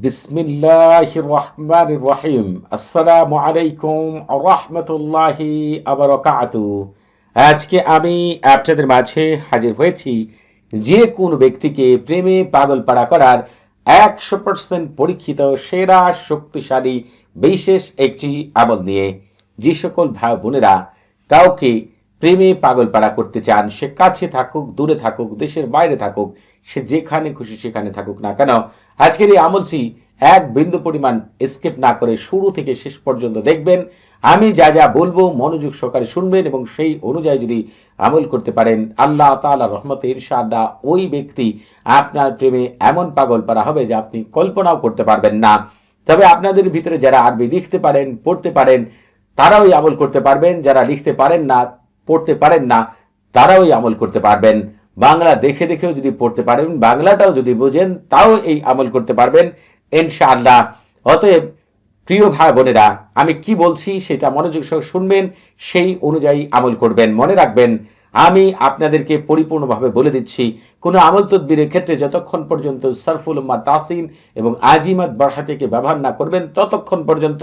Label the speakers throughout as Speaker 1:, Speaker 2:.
Speaker 1: বিসমিল্লাহির রহমানির রহিম। আসসালামু আলাইকুম রাহমাতুল্লাহি ওয়া বারাকাতুহু। আজকে আমি আপনাদের মাঝে হাজির হয়েছি যে কোনো ব্যক্তিকে প্রেমে পাগলপাড়া করার 100% পরীক্ষিত সেরা শক্তিশালী বিশেষ একটি আমল নিয়ে। যে সকল ভাই বোনেরা কাউকে প্রেমে পাগলপাড়া করতে চান, সে কাছে থাকুক, দূরে থাকুক, দেশের বাইরে থাকুক, সে যেখানে খুশি সেখানে থাকুক না কেন, আজকের এই আমলটি এক বিন্দু পরিমাণ স্কিপ না করে শুরু থেকে শেষ পর্যন্ত দেখবেন। আমি যা যা বলবো মনোযোগ সহকারে শুনবেন এবং সেই অনুযায়ী যদি আমল করতে পারেন, আল্লাহ তাআলার রহমতে ইনশাআল্লাহ ওই ব্যক্তি আপনার প্রেমে এমন পাগলপাড়া হবে যে আপনি কল্পনাও করতে পারবেন না। তবে আপনাদের ভিতরে যারা আরবি লিখতে পারেন, পড়তে পারেন, তারাও এই আমল করতে পারবেন। যারা লিখতে পারেন না, পড়তে পারেন না, তারাও এই আমল করতে পারবেন। বাংলা দেখে দেখেও যদি পড়তে পারেন, বাংলাটাও যদি বোঝেন, তাও এই আমল করতে পারবেন ইনশাআল্লাহ। অতএব প্রিয় ভাই বোনেরা, আমি কি বলছি সেটা মনোযোগ সহ শুনবেন, সেই অনুযায়ী আমল করবেন। মনে রাখবেন, আমি আপনাদেরকে পরিপূর্ণভাবে বলে দিচ্ছি, কোনো আমল তদবিরের ক্ষেত্রে যতক্ষণ পর্যন্ত সরফুল উম্মাহ তাসিন এবং আজিমাত বারহাতিকে ব্যবহার না করবেন, ততক্ষণ পর্যন্ত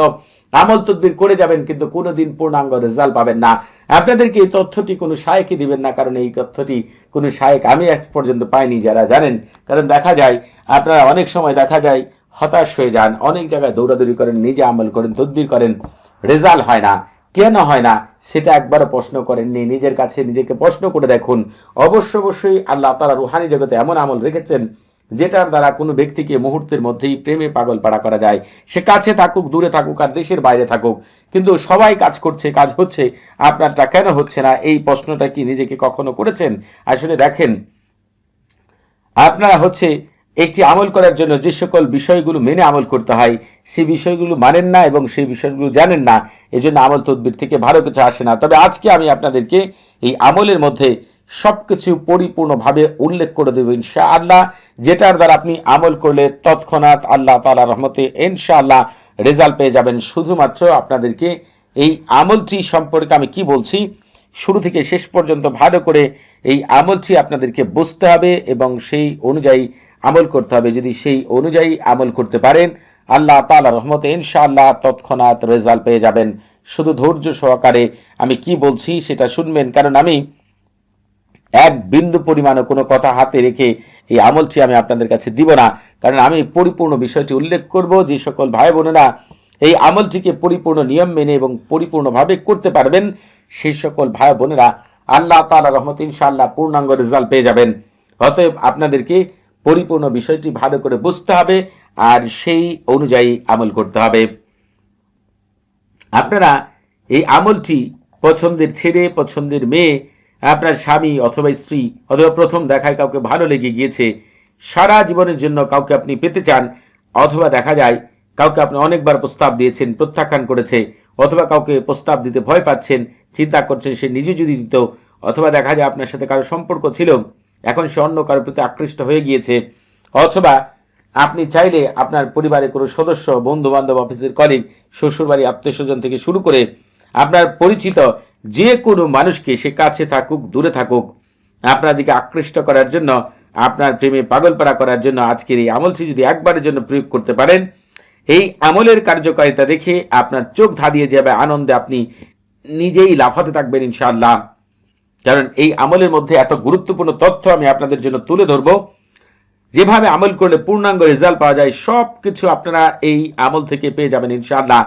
Speaker 1: আমল তদবির করে যাবেন, কিন্তু কোনোদিন পূর্ণাঙ্গ রেজাল্ট পাবেন না। আপনাদেরকে এই তথ্যটি কোনো শায়েকই দিবেন না, কারণ এই তথ্যটি কোনো শায়েক আমি আজ পর্যন্ত পাইনি যারা জানেন। কারণ দেখা যায় আপনারা অনেক সময় দেখা যায় হতাশ হয়ে যান, অনেক জায়গায় দৌড়াদৌড়ি করেন, নিজে আমল করেন, তদবির করেন, রেজাল্ট হয় না। কেন হয় না সেটা একবারও প্রশ্ন করেননি? নিজের কাছে নিজেকে প্রশ্ন করে দেখুন। অবশ্যই আল্লাহ তাআলা রুহানি জগতে এমন আমল রেখেছেন যেটার দ্বারা কোনো ব্যক্তিকে মুহূর্তের মধ্যেই প্রেমে পাগলপাড়া করা যায়। সে কাছে থাকুক, দূরে থাকুক, আর দেশের বাইরে থাকুক, কিন্তু সবাই কাজ করছে, কাজ হচ্ছে, আপনারটা কেন হচ্ছে না? এই প্রশ্নটা কি নিজেকে কখনো করেছেন? আসলে দেখেন, আপনারা একটি আমল করার জন্য যে সকল বিষয়গুলো মেনে আমল করতে হয়, সেই বিষয়গুলো মানেন না এবং সেই বিষয়গুলো জানেন না। এই জন্য আমল তদবির থেকে ভালো কিছু আসে না। তবে আজকে আমি আপনাদেরকে এই আমলের মধ্যে সবকিছু পরিপূর্ণভাবে উল্লেখ করে দেব ইনশাআল্লাহ, যেটার দ্বারা আপনি আমল করলে তৎক্ষণাৎ আল্লাহ তাআলার রহমতে ইনশাআল্লাহ রেজাল্ট পেয়ে যাবেন। শুধুমাত্র আপনাদেরকে এই আমলটি সম্পর্কে আমি কি বলছি, শুরু থেকে শেষ পর্যন্ত ভালো করে এই আমলটি আপনাদেরকে বুঝতে হবে এবং সেই অনুযায়ী আমল করতে হবে। যদি সেই অনুযায়ী আমল করতে পারেন, আল্লাহ তাআলার রহমতে ইনশাআল্লাহ তৎক্ষণাৎ রেজাল্ট পেয়ে যাবেন। শুধু ধৈর্য সহকারে আমি কি বলছি সেটা শুনবেন, কারণ আমি এক বিন্দু পরিমাণও কোনো কথা হাতে রেখে এই আমলটি আমি আপনাদের কাছে দিব না, কারণ আমি পরিপূর্ণ বিষয়টি উল্লেখ করব। যে সকল ভাই বোনেরা এই আমলটিকে পরিপূর্ণ নিয়ম মেনে এবং পরিপূর্ণভাবে করতে পারবেন, সেই সকল ভাই বোনেরা আল্লাহ তাআলার রহমতে ইনশাআল্লাহ পূর্ণাঙ্গ রেজাল্ট পেয়ে যাবেন। অতএব আপনাদেরকে পরিপূর্ণ বিষয়টি ভালো করে বুঝতে হবে আর সেই অনুযায়ী আমল করতে হবে। আপনারা এই আমলটি পছন্দের ছেলে, পছন্দের মেয়ে, আপনার স্বামী অথবা স্ত্রী, অথবা প্রথম দেখায় কাউকে ভালো লেগে গিয়েছে, সারা জীবনের জন্য কাউকে আপনি পেতে চান, অথবা দেখা যায় কাউকে আপনি অনেকবার প্রস্তাব দিয়েছেন, প্রত্যাখ্যান করেছে, অথবা কাউকে প্রস্তাব দিতে ভয় পাচ্ছেন, চিন্তা করছেন সে নিজে যদি দিত, অথবা দেখা যায় আপনার সাথে কারো সম্পর্ক ছিল, এখন সে অন্য কারোর প্রতি আকৃষ্ট হয়ে গিয়েছে, অথবা আপনি চাইলে আপনার পরিবারের কোনো সদস্য, বন্ধু বান্ধব, অফিসের কলিগ, শ্বশুরবাড়ি, আত্মীয় স্বজন থেকে শুরু করে আপনার পরিচিত যে কোনো মানুষকে, সে কাছে থাকুক, দূরে থাকুক, আপনার দিকে আকৃষ্ট করার জন্য, আপনার প্রেমে পাগলপাড়া করার জন্য আজকের এই আমলটি যদি একবারের জন্য প্রয়োগ করতে পারেন, এই আমলের কার্যকারিতা দেখে আপনার চোখ ধাঁধিয়ে যাবে আনন্দে, আপনি নিজেই লাফাতে থাকবেন ইনশাআল্লাহ। কারণ এই আমলের মধ্যে এত গুরুত্বপূর্ণ তথ্য আমি আপনাদের জন্য তুলে ধরব, যেভাবে আমল করলে পূর্ণাঙ্গ রেজাল্ট পাওয়া যায়, সব কিছু আপনারা এই আমল থেকে পেয়ে যাবেন ইনশাআল্লাহ।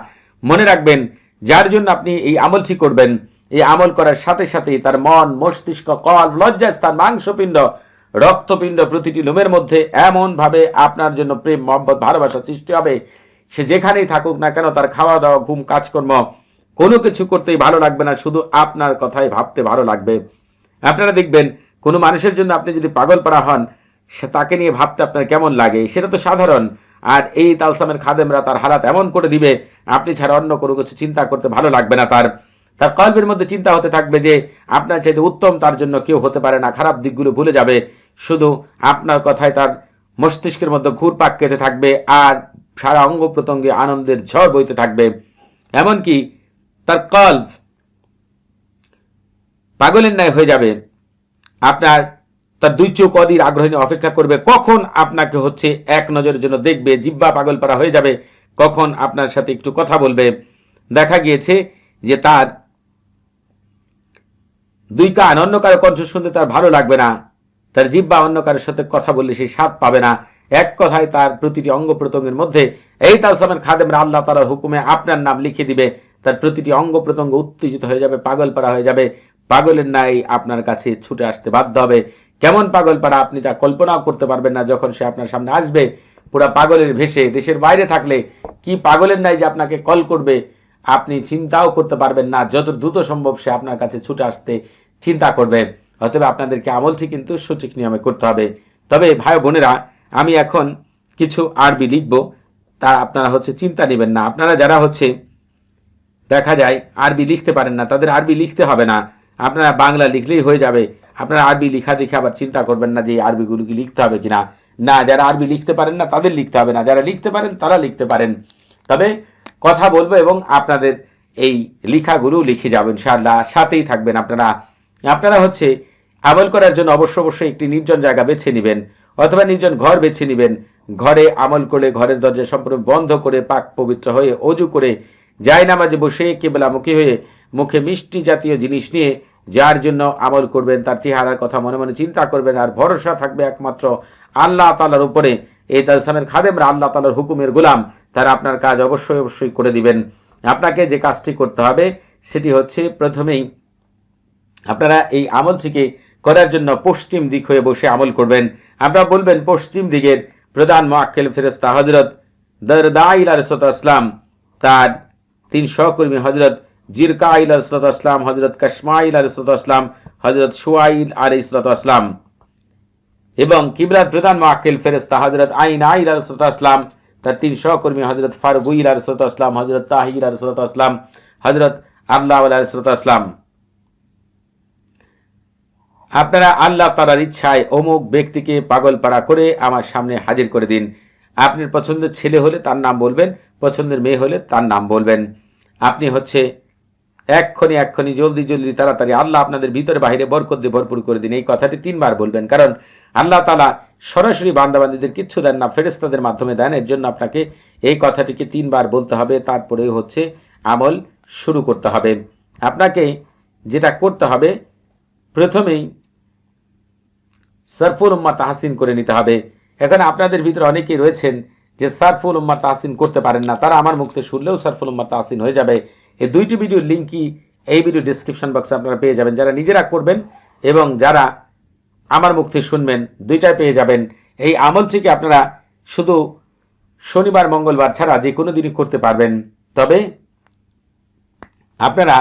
Speaker 1: মনে রাখবেন, যার জন্য আপনি এই আমলটি করবেন, এই আমল করার সাথে সাথেই তার মন, মস্তিষ্ক, কল, লজ্জাস্থান, মাংসপিণ্ড, রক্তপিণ্ড, প্রতিটি লোমের মধ্যে এমনভাবে আপনার জন্য প্রেম, মহব্বত, ভালোবাসা সৃষ্টি হবে, সে যেখানেই থাকুক না কেন তার খাওয়া দাওয়া, ঘুম, কাজকর্ম কোনো কিছু করতেই ভালো লাগবে না, শুধু আপনার কথাই ভাবতে ভালো লাগবে। আপনারা দেখবেন, কোনো মানুষের জন্য আপনি যদি পাগলপাড়া হন, সে তাকে নিয়ে ভাবতে আপনার কেমন লাগে, সেটা তো সাধারণ। আর এই তালসামের খাদেমরা তার হালাত এমন করে দিবে, আপনি ছাড়া অন্য কোনো কিছু চিন্তা করতে ভালো লাগবে না। তার কলবের মধ্যে চিন্তা হতে থাকবে যে আপনার চাইতে উত্তম তার জন্য কেউ হতে পারে না, খারাপ দিকগুলো ভুলে যাবে, শুধু আপনার কথায় তার মস্তিষ্কের মধ্যে ঘুরপাক খেতে থাকবে, আর সারা অঙ্গ প্রত্যঙ্গে আনন্দের ঝড় বইতে থাকবে। এমনকি তার কলব পাগলের ন্যায় হয়ে যাবে। আপনার তার দুই চোখ অধীর আগ্রহ নিয়ে অপেক্ষা করবে কখন আপনাকে হচ্ছে এক নজরের জন্য দেখবে, জিব্বা পাগল পারা হয়ে যাবে, কখন আপনার সাথে একটু কথা বলবে। দেখা গিয়েছে যে তার দুই কান অন্য কারো কণ্ঠ শুনতে তার ভালো লাগবে না, তার জিব্বা অন্য কারোর সাথে কথা বললে সেই স্বাদ পাবে না। এক কথায় তার প্রতিটি অঙ্গ প্রত্যঙ্গের মধ্যে এই তালসামের খাদেমরা আল্লাহ তাআলার হুকুমে আপনার নাম লিখে দিবে। তার প্রতিটি অঙ্গ প্রত্যঙ্গ উত্তেজিত হয়ে যাবে, পাগল পারা হয়ে যাবে, পাগলের ন্যায় আপনার কাছে ছুটে আসতে বাধ্য হবে। কেমন পাগল পারা আপনি তা কল্পনাও করতে পারবেন না। যখন সে আপনার সামনে আসবে পুরা পাগলের ভেসে, দেশের বাইরে থাকলে কি পাগলের ন্যায় যে আপনাকে কল করবে আপনি চিন্তাও করতে পারবেন না। যত দ্রুত সম্ভব সে আপনার কাছে ছুটে আসতে চিন্তা করবে। অতএব আপনাদেরকে আমলটি কিন্তু সঠিক নিয়মে করতে হবে। তবে ভাই বোনেরা, আমি এখন কিছু আরবি লিখব, তা আপনারা হচ্ছে চিন্তা নেবেন না। আপনারা যারা হচ্ছে দেখা যায় আরবি লিখতে পারেন না, তাদের আরবি লিখতে হবে না, আপনারা বাংলা লিখলেই হয়ে যাবে। আপনারা আরবি লেখা দেখে আবার চিন্তা করবেন না যে এই আরবিগুলো কি লিখতে হবে কিনা। না, যারা আরবি লিখতে পারেন না তাদের লিখতে হবে না, যারা লিখতে পারেন তারা লিখতে পারেন। তবে কথা বলবো এবং আপনাদের এই লেখাগুলো লিখে যাবেন ইনশাআল্লাহ, সাথেই থাকবেন আপনারা। আপনারা হচ্ছে আমল করার জন্য অবশ্যই একটি নির্জন জায়গা বেছে নেবেন অথবা নির্জন ঘর বেছে নেবেন। ঘরে আমল করে ঘরের দরজা সম্পূর্ণ বন্ধ করে পাক পবিত্র হয়ে অজু করে জায়নামাজে বসে কিবলামুখী হয়ে মুখে মিষ্টি জাতীয় জিনিস নিয়ে যার জন্য আমল করবেন তার চেহারার কথা মনে মনে চিন্তা করবেন, আর ভরসা থাকবে একমাত্র আল্লাহ তাআলার উপরে। এই তালসামের খাদেমরা আল্লাহ তাআলার হুকুমের গোলাম, তারা আপনার কাজ অবশ্যই করে দিবেন। আপনাকে যে কাজটি করতে হবে সেটি হচ্ছে প্রথমেই আপনারা এই আমলটিকে করার জন্য পশ্চিম দিক হয়ে বসে আমল করবেন। আপনারা বলবেন পশ্চিম দিকের প্রধান মুআক্কিল ফেরেশতা হযরত দারদাইল আলাইহিস সালাম, তার 3 সহকর্মী হযরত জিরকাইল আলাইহিস সালাম, হযরত কাশমাইল আলাইহিস সালাম, হযরত শুআইল আলাইহিস সালাম এবং কিবলার প্রধান মুআক্কিল ফেরেশতা হযরত আইনাইল আলাইহিস সালাম, তার 3 সহকর্মী হযরত ফারগুইল আলাইহিস সালাম, হযরত তাহির আলাইহিস সালাম, হযরত আল্লাহ আলাইহিস সালাম। আপনারা আল্লাহ তাআলার ইচ্ছায় অমুক ব্যক্তিকে পাগলপাড়া করে আমার সামনে হাজির করে দিন। আপনার পছন্দের ছেলে হলে তার নাম বলবেন, পছন্দের মেয়ে হলে তার নাম বলবেন। আপনি হচ্ছে এক্ষুনি জলদি তাড়াতাড়ি আল্লাহ আপনাদের ভিতরে বাহিরে বরকত দিয়ে ভরপুর করে দিন, এই কথাটি 3 বার বলবেন। কারণ আল্লাহ তাআলা সরাসরি বান্দাবান্দীদের কিচ্ছু দেন না, ফেরেশতাদের মাধ্যমে দেন। এর জন্য আপনাকে এই কথাটিকে 3 বার বলতে হবে, তারপরে হচ্ছে আমল শুরু করতে হবে। আপনাকে যেটা করতে হবে প্রথমেই সারফুল উম্মাহ তাহসিন করে নিতে হবে। এখন আপনাদের ভিতরে অনেকেই রয়েছেন যে সারফুল উম্মাহ তাহসিন করতে পারেন না, তারা আমার মুখ থেকে শুনলেও সারফুল উম্মাহ তাহসিন হয়ে যাবে। এই 2টি ভিডিওর লিঙ্কই এই ভিডিও ডেসক্রিপশন বক্সে আপনারা পেয়ে যাবেন। যারা নিজেরা করবেন এবং যারা আমার মুখ থেকে শুনবেন, 2টাই পেয়ে যাবেন। এই আমলটিকে আপনারা শুধু শনিবার মঙ্গলবার ছাড়া যে কোনো দিনই করতে পারবেন। তবে আপনারা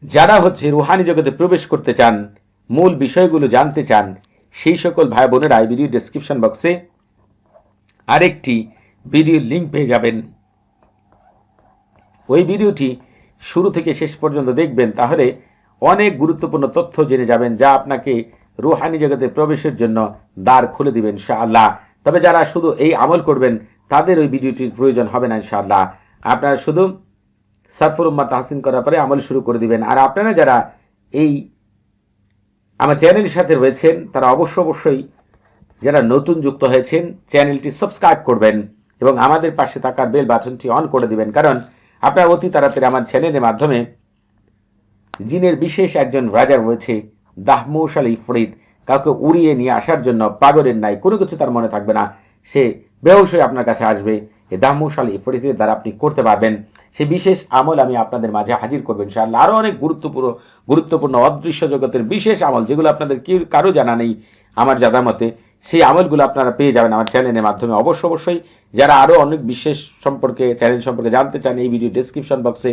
Speaker 1: যারা হচ্ছে রুহানি জগতে প্রবেশ করতে চান, মূল বিষয়গুলো জানতে চান, সেই সকল ভাই বোনেরা এই ভিডিও ডেসক্রিপশন বক্সে আরেকটি ভিডিওর লিঙ্ক পেয়ে যাবেন। ওই ভিডিওটি শুরু থেকে শেষ পর্যন্ত দেখবেন, তাহলে অনেক গুরুত্বপূর্ণ তথ্য জেনে যাবেন যা আপনাকে রুহানি জগতে প্রবেশের জন্য দ্বার খুলে দিবেন ইনশাআল্লাহ। তবে যারা শুধু এই আমল করবেন তাদের ওই ভিডিওটির প্রয়োজন হবে না ইনশাআল্লাহ। আপনারা শুধু সারফুল উম্মাহ তাহসিন করার পরে আমল শুরু করে দিবেন। আর আপনারা যারা এই আমার চ্যানেলের সাথে রয়েছেন তারা অবশ্যই যারা নতুন যুক্ত হয়েছেন চ্যানেলটি সাবস্ক্রাইব করবেন এবং আমাদের পাশে থাকার বেল বাটনটি অন করে দিবেন। কারণ আপনারা অতি তাড়াতাড়ি আমার চ্যানেলের মাধ্যমে জিনের বিশেষ একজন রাজা রয়েছে দাহমুশ আল ইফরিত, কাউকে উড়িয়ে নিয়ে আসার জন্য পাগলের নাই, কোনো কিছু তার মনে থাকবে না, সে বেহুশ হয়ে আপনার কাছে আসবে। এই দাহমুশ আল ইফরিতের দ্বারা আপনি করতে পারবেন সেই বিশেষ আমল আমি আপনাদের মাঝে হাজির করবেন ইনশাআল্লাহ। আরও অনেক গুরুত্বপূর্ণ অদৃশ্য জগতের বিশেষ আমল যেগুলো আপনাদের কারো জানা নেই আমার জানা মতে, সেই আমলগুলো আপনারা পেয়ে যাবেন আমার চ্যানেলের মাধ্যমে। অবশ্যই যারা আরও অনেক বিশেষ সম্পর্কে চ্যানেল সম্পর্কে জানতে চান এই ভিডিও ডেসক্রিপশন বক্সে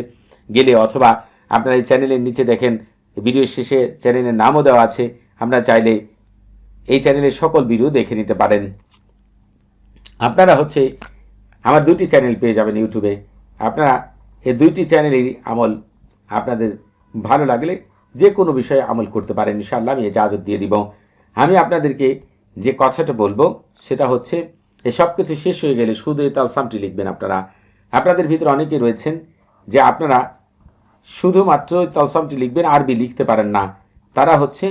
Speaker 1: গেলে অথবা আপনারা এই চ্যানেলের নিচে দেখেন ভিডিওর শেষে চ্যানেলের নামও দেওয়া আছে, আপনারা চাইলে এই চ্যানেলের সকল ভিডিও দেখে নিতে পারেন। আপনারা হচ্ছে আমার 2টি চ্যানেল পেয়ে যাবেন ইউটিউবে। আপনারা এই 2টি চ্যানেলেরই আমল আপনাদের ভালো লাগলে যে কোনো বিষয়ে আমল করতে পারেন ইনশাআল্লাহ, আমি ইজাজত দিয়ে দিব। আমি আপনাদেরকে যে কথাটা বলবো সেটা হচ্ছে এই সব কিছু শেষ হয়ে গেলে শুধু এই তালসামটি লিখবেন। আপনাদের ভিতরে অনেকেই রয়েছেন যে আপনারা শুধুমাত্র তালসামটি লিখবেন, আরবি লিখতে পারেন না। তারা হচ্ছে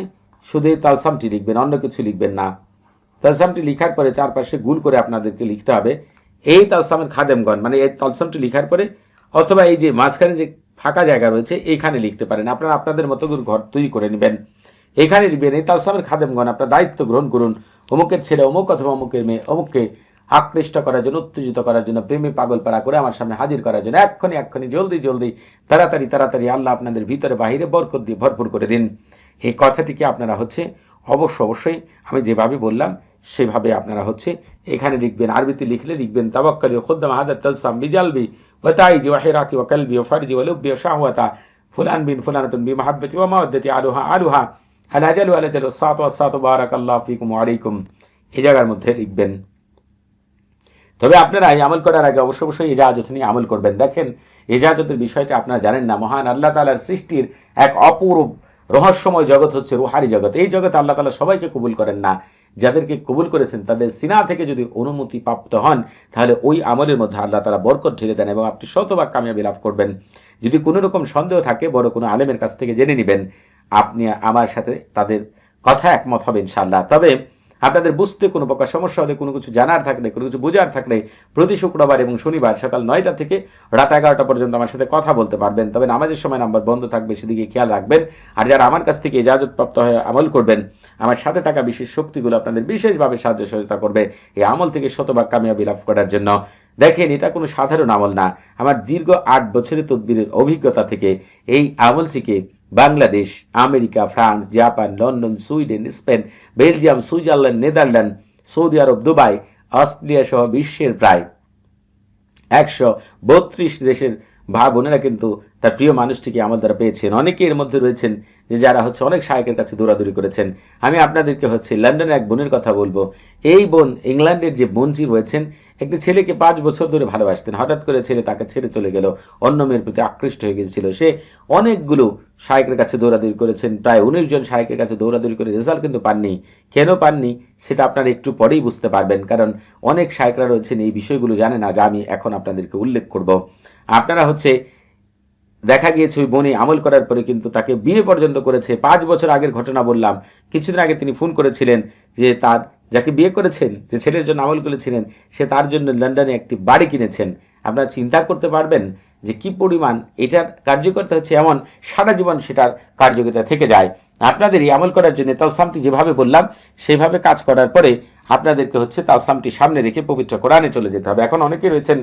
Speaker 1: শুধু এই তালসামটি লিখবেন, অন্য কিছু লিখবেন না। তালসামটি লিখার পরে চারপাশে গুল করে আপনাদেরকে লিখতে হবে এই তালসামের খাদেমগণ, মানে এই তালসামটি লিখার পরে অথবা এই যে মাঝখানে যে ফাঁকা জায়গা রয়েছে এইখানে লিখতে পারেন। আপনারা আপনাদের মতো করে ঘর তৈরি করে নেবেন, এখানে লিখবেন এই তালসামের খাদেমগণ আপনার দায়িত্ব গ্রহণ করুন। অমুকের ছেলে অমুক অথবা অমুকের মেয়ে অমুককে আকৃষ্ট করার জন্য, উত্তেজিত করার জন্য, প্রেমে পাগল পাড়া করে আমার সামনে হাজির করার জন্য এক্ষুনি জলদি তাড়াতাড়ি আল্লাহ আপনাদের ভিতরে বাহিরে বরকত দিয়ে ভরপুর করে দিন। এই কথাটিকে আপনারা অবশ্যই আমি যেভাবে বললাম সেভাবে আপনারা এখানে লিখবেন। আরবিতে লিখবেন তাওয়াক্কালি খুদ্দাম হাদাত তালসাম বিজালবি ওয়াতাইজি ওয়াহিরাকি ওয়া কালবি ওয়া ফারজি ওয়া লুব্বি ওয়া শাহওয়াতা ফুলান বিন ফুলানাতুন বিমাহাব্বাতি ওয়া মাওয়াদ্দাতি আলুহা আলাজালু সাতু বারাকাল্লাহু ফিকুম ওয়া আলাইকুম। এই জায়গার মধ্যে লিখবেন। তবে আপনারা এই আমল করার আগে অবশ্যই ইজাজত নিয়ে আমল করবেন। দেখেন, ইজাজতের বিষয়টা আপনারা জানেন না। মহান আল্লাহ তাআলার সৃষ্টির এক অপূর্ব রহস্যময় জগৎ হচ্ছে রুহানি জগৎ। এই জগতে আল্লাহ তাআলা সবাইকে কবুল করেন না। যাদেরকে কবুল করেছেন তাদের সিনা থেকে যদি অনুমতি প্রাপ্ত হন তাহলে ওই আমলের মধ্যে আল্লাহ তাআলা বরকত ঢেলে দেন এবং আপনি শতভাগ কামিয়াবি লাভ করবেন। যদি কোনো রকম সন্দেহ থাকে বড় কোনো আলেমের কাছ থেকে জেনে নেবেন। আপনি আমার সাথে তাদের কথা একমত হবে ইনশাআল্লাহ। তবে আপনাদের বুঝতে কোনো প্রকার সমস্যা হলে, কোনো কিছু জানার থাকলে, কোনো কিছু বোঝার থাকলে প্রতি শুক্রবার এবং শনিবার সকাল 9টা থেকে রাত 11টা পর্যন্ত আমার সাথে কথা বলতে পারবেন। তবে নামাজের সময় নাম্বার বন্ধ থাকবে, সেদিকে খেয়াল রাখবেন। আর যারা আমার কাছ থেকে ইজাজতপ্রাপ্ত হয়ে আমল করবেন, আমার সাথে থাকা বিশেষ শক্তিগুলো আপনাদের বিশেষভাবে সাহায্য সহযোগিতা করবে এই আমল থেকে শতভাগ কামিয়াবি লাভ করার জন্য। দেখেন, এটা কোনো সাধারণ আমল না। আমার দীর্ঘ 8 বছরের তদবিরের অভিজ্ঞতা থেকে এই আমলটিকে Bangladesh, America, France, Japan, London, Sweden, Spain, Belgium, Switzerland, Netherland, Saudi Arab, Dubai, Australia সহ বিশ্বের প্রায় 132 দেশের ভাই বোনেরা কিন্তু তার প্রিয় মানুষটিকে আমল দ্বারা পেয়েছেন। অনেকে এর মধ্যে রয়েছেন যে যারা অনেক শায়েকের কাছে দৌড়াদৌড়ি করেছেন। আমি আপনাদেরকে লন্ডনের এক বোনের কথা বলবো। এই বোন, ইংল্যান্ডের যে বোনটি রয়েছেন, একটি ছেলেকে 5 বছর ধরে ভালোবাসতেন। হঠাৎ করে ছেলে তাকে ছেড়ে চলে গেল, অন্য মেয়ের প্রতি আকৃষ্ট হয়ে গিয়েছিল। সে অনেকগুলো শায়েকের কাছে দৌড়াদৌড়ি করেছেন, প্রায় 19 জন শায়েকের কাছে দৌড়াদৌড়ি করে রেজাল্ট কিন্তু পাননি। কেন পাননি সেটা আপনারা একটু পরেই বুঝতে পারবেন, কারণ অনেক শায়েকরা রয়েছেন এই বিষয়গুলো জানে না, যা আমি এখন আপনাদেরকে উল্লেখ করব। আপনারা দেখা গিয়েছে ওই বোনে আমল করার পরে কিন্তু তাকে বিয়ে পর্যন্ত করেছে। 5 বছর আগের ঘটনা বললাম। কিছুদিন আগে তিনি ফোন করেছিলেন যে তার যাকে বিয়ে করেছেন, যে ছেলের জন্য আমল করেছিলেন, সে তার জন্য লন্ডনে একটি বাড়ি কিনেছেন। আপনারা চিন্তা করতে পারবেন যে কি পরিমাণ এটার কার্যকরিতা এমন, সারা জীবন সেটার কার্যকরিতা থেকে যায়। আপনাদের এই আমল করার জন্য তালসামটি যেভাবে বললাম সেভাবে কাজ করার পরে আপনাদেরকে তালসামটি সামনে রেখে পবিত্র কোরআনে চলে যেতে হবে। এখন অনেকে রয়েছেন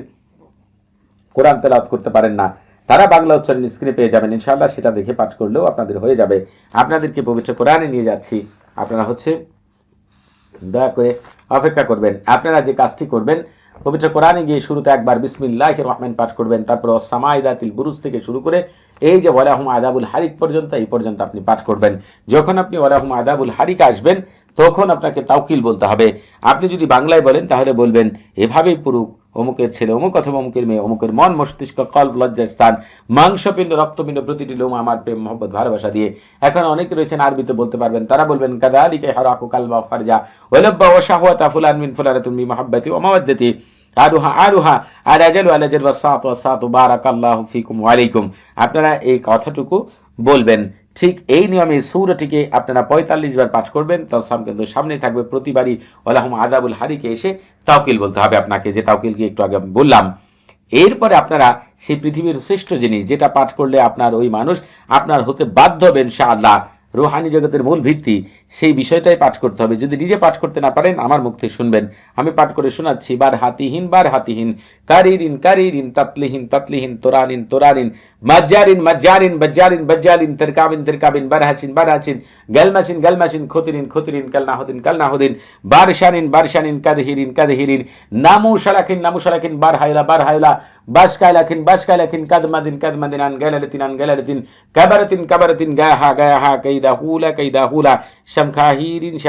Speaker 1: কোরআন তেলাওয়াত করতে পারেন না, তারা বাংলা উচ্চারণ স্ক্রিনে পেয়ে যাবেন ইনশাআল্লাহ। সেটা দেখে পাঠ করলেও আপনাদের হয়ে যাবে। আপনাদেরকে পবিত্র কোরআনে নিয়ে যাচ্ছি, আপনারা দয়া করে অপেক্ষা করবেন। আপনারা যে কাজটি করবেন, পবিত্র কোরআনে গিয়ে শুরুতে একবার বিসমিল্লাহির রহমান পাঠ করবেন, তারপর সামাইদাতিল বুরুজ থেকে শুরু করে এই যে ওয়ালাহুম আযাবুল হারিক পর্যন্ত, এই পর্যন্ত আপনি পাঠ করবেন। যখন আপনি ওয়ালাহুম আযাবুল হারিক আসবেন তখন আপনাকে তাওকিল বলতে হবে। আপনি যদি বাংলায় বলেন তাহলে বলবেন এভাবেই পুরুষ অমুকের ছেলে অমুক অথবা অমুকের মেয়ে অমুকের মন, মস্তিষ্ক, কল্প, লজ্জা স্থান, মাংসপিণ্ড, রক্তপিণ্ড, প্রতিটি লোম আমার প্রেম, মহব্বত, ভালোবাসা দিয়ে। এখন অনেকে রয়েছেন আরবিতে বলতে পারবেন, তারা বলবেন কাযালিকা হারাকু কালবা ফারজা ওয়ালাব্বা ওয়া শাহওয়াতা ফুলান মিন ফুলানাতুন বিমাহাব্বাতি ওয়া মাওয়াদ্দাতি আরুহা আলাজালু ওয়াসাতু বারাকাল্লাহু ফিকুম ওয়া আলাইকুম। আপনারা এই কথাটুকু বলবেন। ঠিক এই নিয়মে সূরাটিকে আপনারা 45 বার পাঠ করবেন। তার কিন্তু সামনে থাকবে প্রতিবারই ওয়ালাহুম আযাবুল হারিকে এসে তাওকিল বলতে হবে আপনাকে, যে তাওকিলকে একটু আগে বললাম। এরপরে আপনারা সেই পৃথিবীর শ্রেষ্ঠ জিনিস যেটা পাঠ করলে আপনার ওই মানুষ আপনার হতে বাধ্য হবে ইনশাআল্লাহ, রুহানি জগতের মূল ভিত্তি, সেই বিষয়টাই পাঠ করতে হবে। যদি নিজে পাঠ করতে না পারেন আমার মুখ থেকে শুনবেন, আমি পাঠ করে শোনাচ্ছি। বার হাতিহীন কারিরিন তাতলিহীন তোরানিন বাজ্জারিন তরকাবিন বারহাচিন গালমাসিন খতিরিন কালনাহুদিন বারশানিন কাদহিরিন নামুশালাকিন বারহাইলা বাশকাইলাকিন কাদমাদিন আনগালাতিন কাবারাতিন গায়াহা কাইদাহুলা শামহাহিরিন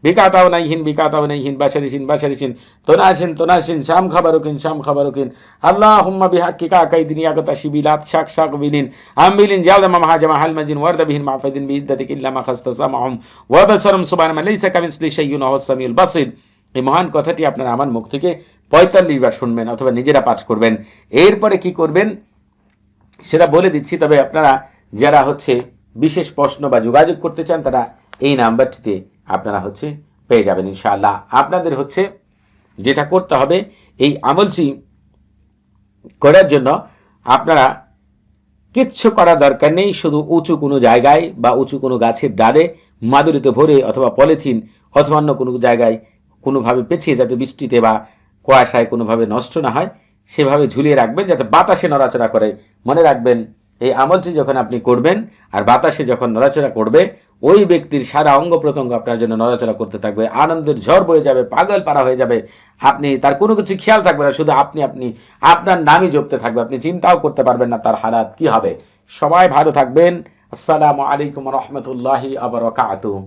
Speaker 1: বিকাতাওনাইহিন বাশারিসিন তোনাসিন শাম খাবারুকিন আল্লাহুম্মা বিহাক্কিকা কাইদিন ইয়াগতাশি বিলাত শাক বিলিন আমবিলিন জালমা মাহাজামা হালমাজিন ওয়ারদাবিহিন মাফাদিন বিইদ্দাতিক ইল্লা মা খাসতাসামাহুম ওয়া বাসারুম সুবহানাল্লাহ লাইসা কামিসলি শাইউন ওয়া হুয়াস সামিউল বাসীর। এই মহান কথাটি আপনারা আমার মুখ থেকে 45 বার শুনবেন অথবা নিজেরা পাঠ করবেন। এরপরে কি করবেন, সেটা বলে দিচ্ছি। তবে আপনারা যারা হচ্ছে বিশেষ প্রশ্ন বা যোগাযোগ করতে চান তারা এই নাম্বারটিতে আপনারা হচ্ছে পেয়ে যাবেন ইনশাআল্লাহ। আপনাদের হচ্ছে যেটা করতে হবে, এই আমলটি করার জন্য আপনারা কিচ্ছু করার দরকার নেই। শুধু উঁচু কোনো জায়গায় বা উঁচু কোনো গাছের ডালে মাদুরিতে ভরে অথবা পলিথিন অথবা অন্য কোনো জায়গায় কোনোভাবে পেঁচিয়ে, যাতে বৃষ্টিতে বা কুয়াশায় কোনোভাবে নষ্ট না হয় সেভাবে ঝুলিয়ে রাখবেন, যাতে বাতাসে নড়াচড়া করে। মনে রাখবেন, এই আমলটি যখন আপনি করবেন আর বাতাসে যখন নড়াচড়া করবে, ওই ব্যক্তির সারা অঙ্গ প্রত্যঙ্গ আপনার জন্য নড়াচড়া করতে থাকবে, আনন্দের ঝড় বয়ে যাবে, পাগল পারা হয়ে যাবে। আপনি তার কোনো কিছু খেয়াল থাকবে না, শুধু আপনি আপনার নামই জপতে থাকবে। আপনি চিন্তাও করতে পারবেন না তার হালাত কি হবে। সবাই ভালো থাকবেন। আসসালামু আলাইকুম রহমতুল্লাহি আবরাকাতুহু।